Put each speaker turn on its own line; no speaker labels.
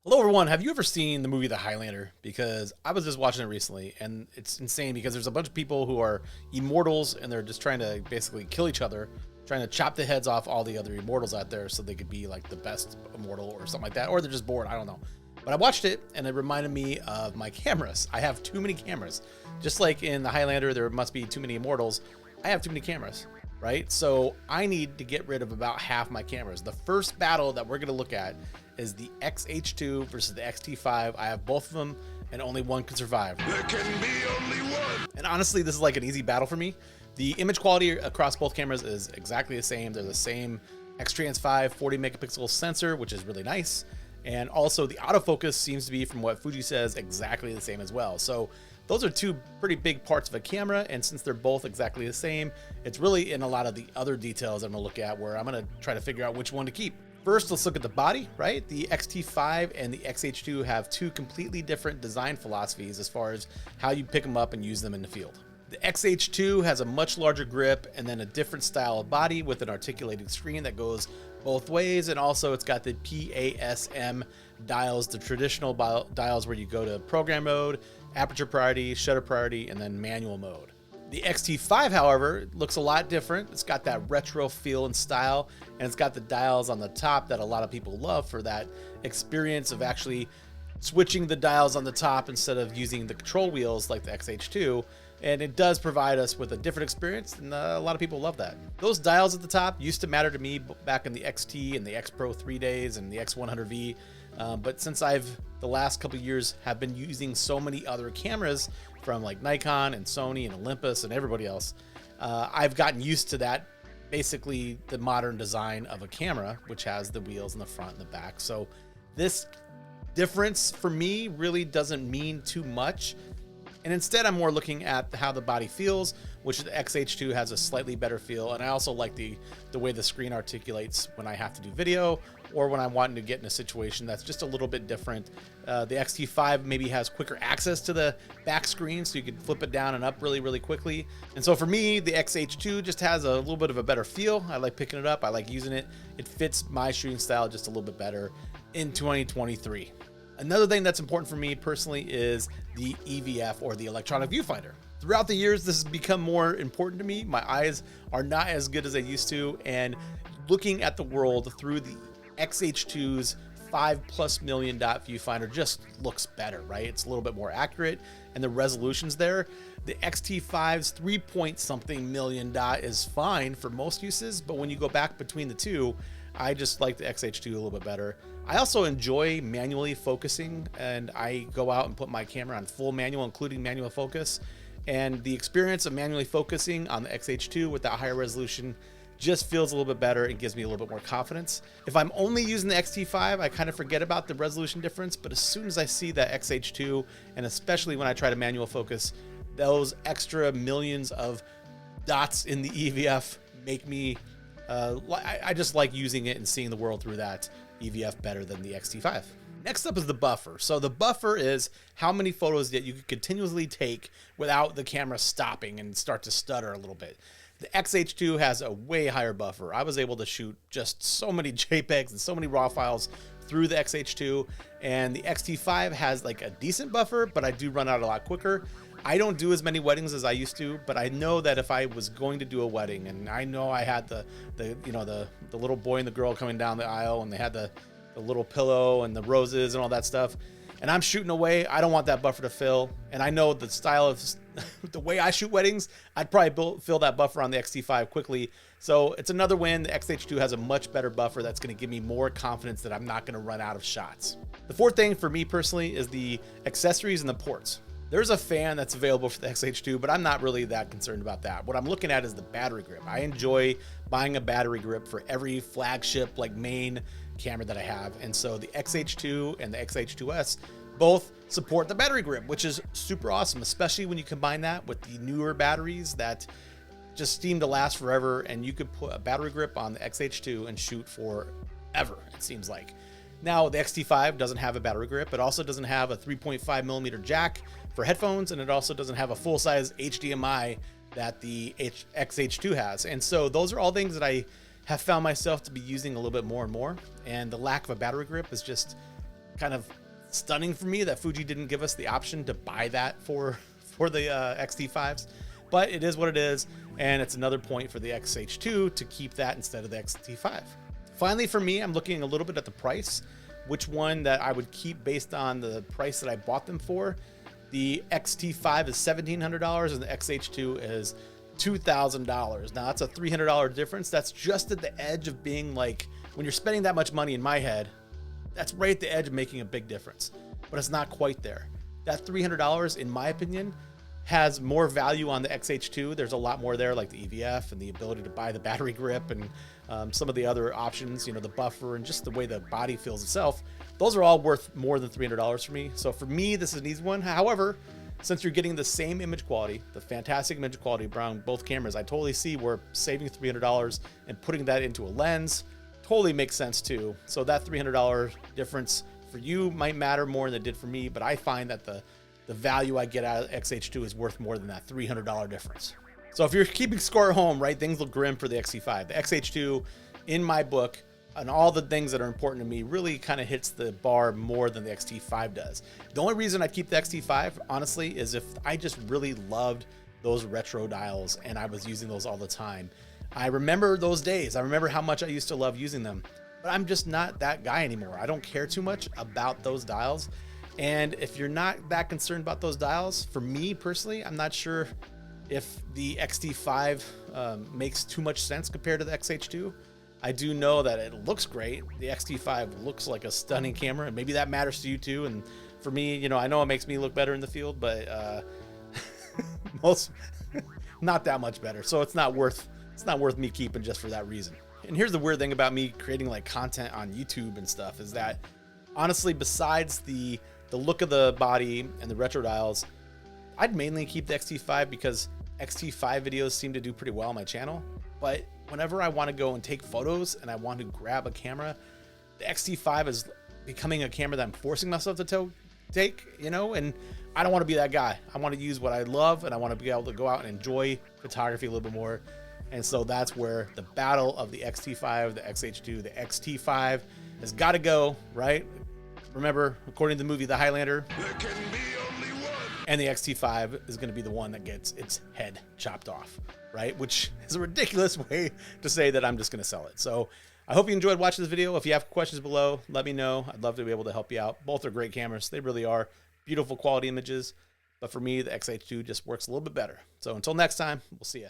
Hello everyone, have you ever seen the movie The Highlander? Because I was just watching it recently and it's insane because there's a bunch of people who are immortals and they're just trying to basically kill each other, trying to chop the heads off all the other immortals out there so they could be like the best immortal or something like that, or they're just bored, I don't know. But I watched it and it reminded me of my cameras. I have too many cameras. Just like in The Highlander there must be too many immortals, I have too many cameras, right? So I need to get rid of about half my cameras. The first battle that we're gonna look at is the XH2 versus the X-T5. I have both of them and only one can survive.
There can be only one.
And honestly, this is like an easy battle for me. The image quality across both cameras is exactly the same. They're the same X-Trans 5 40 megapixel sensor, which is really nice. And also the autofocus seems to be, from what Fuji says, exactly the same as well. So those are two pretty big parts of a camera. And since they're both exactly the same, it's really in a lot of the other details I'm gonna look at where I'm gonna try to figure out which one to keep. First, let's look at the body, right? The X-T5 and the X-H2 have two completely different design philosophies as far as how you pick them up and use them in the field. The X-H2 has a much larger grip and then a different style of body with an articulated screen that goes both ways. And also it's got the PASM dials, the traditional dials where you go to program mode, aperture priority, shutter priority, and then manual mode. The X-T5, however, looks a lot different. It's got that retro feel and style, and it's got the dials on the top that a lot of people love for that experience of actually switching the dials on the top instead of using the control wheels like the XH2. And it does provide us with a different experience, and a lot of people love that. Those dials at the top used to matter to me back in the XT and the X Pro 3 days and the X100V. But since the last couple of years have been using so many other cameras from like Nikon and Sony and Olympus and everybody else, I've gotten used to that, basically the modern design of a camera, which has the wheels in the front and the back. So this difference for me really doesn't mean too much. And instead, I'm more looking at how the body feels, which the X-H2 has a slightly better feel. And I also like the way the screen articulates when I have to do video or when I'm wanting to get in a situation that's just a little bit different. The X-T5 maybe has quicker access to the back screen, so you can flip it down and up really, really quickly. And so for me, the X-H2 just has a little bit of a better feel. I like picking it up. I like using it. It fits my shooting style just a little bit better in 2023. Another thing that's important for me personally is the EVF, or the electronic viewfinder. Throughout the years, this has become more important to me. My eyes are not as good as they used to, and looking at the world through the XH2's 5+ million dot viewfinder just looks better, right? It's a little bit more accurate and the resolution's there. The X-T5's 3-point-something million dot is fine for most uses, but when you go back between the two, I just like the XH2 a little bit better. I also enjoy manually focusing, and I go out and put my camera on full manual, including manual focus. And the experience of manually focusing on the XH2 with that higher resolution just feels a little bit better and gives me a little bit more confidence. If I'm only using the X-T5, I kind of forget about the resolution difference, but as soon as I see that XH2, and especially when I try to manual focus, those extra millions of dots in the EVF make me I just like using it and seeing the world through that EVF better than the X-T5. Next up is the buffer. So the buffer is how many photos that you can continuously take without the camera stopping and start to stutter a little bit. The XH2 has a way higher buffer. I was able to shoot just so many JPEGs and so many RAW files through the XH2, and the X-T5 has like a decent buffer, but I do run out a lot quicker. I don't do as many weddings as I used to, but I know that if I was going to do a wedding, and I know I had the little boy and the girl coming down the aisle, and they had the little pillow and the roses and all that stuff, and I'm shooting away, I don't want that buffer to fill. And I know the style of the way I shoot weddings, I'd probably fill that buffer on the X-T5 quickly. So it's another win. The X-H2 has a much better buffer that's going to give me more confidence that I'm not going to run out of shots. The fourth thing for me personally is the accessories and the ports. There's a fan that's available for the X-H2, but I'm not really that concerned about that. What I'm looking at is the battery grip. I enjoy buying a battery grip for every flagship, like main camera that I have. And so the X-H2 and the X-H2S both support the battery grip, which is super awesome, especially when you combine that with the newer batteries that just seem to last forever. And you could put a battery grip on the X-H2 and shoot forever, it seems like. Now, the X-T5 doesn't have a battery grip. It also doesn't have a 3.5mm jack for headphones, and it also doesn't have a full-size HDMI that the X-H2 has. And so those are all things that I have found myself to be using a little bit more and more. And the lack of a battery grip is just kind of stunning for me that Fuji didn't give us the option to buy that for the X-T5s, but it is what it is, and it's another point for the XH2 to keep that instead of the X-T5. Finally, for me, I'm looking a little bit at the price, which one that I would keep based on the price that I bought them for. The X-T5 is $1,700 and the XH2 is $2,000. Now that's a $300 difference. That's just at the edge of being like, when you're spending that much money, in my head, that's right at the edge of making a big difference, but it's not quite there. That $300, in my opinion, has more value on the XH2. There's a lot more there, like the EVF and the ability to buy the battery grip and some of the other options, you know, the buffer and just the way the body feels itself. Those are all worth more than $300 for me. So for me, this is an easy one. However, since you're getting the same image quality, the fantastic image quality around both cameras, I totally see where saving $300 and putting that into a lens totally makes sense too. So that $300 difference for you might matter more than it did for me, but I find that the value I get out of XH2 is worth more than that $300 difference. So if you're keeping score at home, right, things look grim for the X-T5. The XH2, in my book, and all the things that are important to me, really kind of hits the bar more than the X-T5 does. The only reason I'd keep the X-T5, honestly, is if I just really loved those retro dials and I was using those all the time. I remember those days. I remember how much I used to love using them, but I'm just not that guy anymore. I don't care too much about those dials. And if you're not that concerned about those dials, for me personally, I'm not sure if the X-T5 makes too much sense compared to the XH2. I do know that it looks great. The X-T5 looks like a stunning camera, and maybe that matters to you too. And for me, you know, I know it makes me look better in the field, but most not that much better. So it's not worth me keeping just for that reason. And here's the weird thing about me creating like content on YouTube and stuff is that honestly, besides the look of the body and the retro dials, I'd mainly keep the X-T5 because X-T5 videos seem to do pretty well on my channel. But whenever I want to go and take photos and I want to grab a camera, the X-T5 is becoming a camera that I'm forcing myself to take, you know, and I don't want to be that guy. I want to use what I love and I want to be able to go out and enjoy photography a little bit more. And so that's where the battle of the X-T5, the XH2, the X-T5 has got to go, right? Remember, according to the movie The Highlander,
There can be only one.
and the X-T5 is going to be the one that gets its head chopped off, right? Which is a ridiculous way to say that I'm just going to sell it. So I hope you enjoyed watching this video. If you have questions below, let me know. I'd love to be able to help you out. Both are great cameras. They really are beautiful quality images. But for me, the XH2 just works a little bit better. So until next time, we'll see you.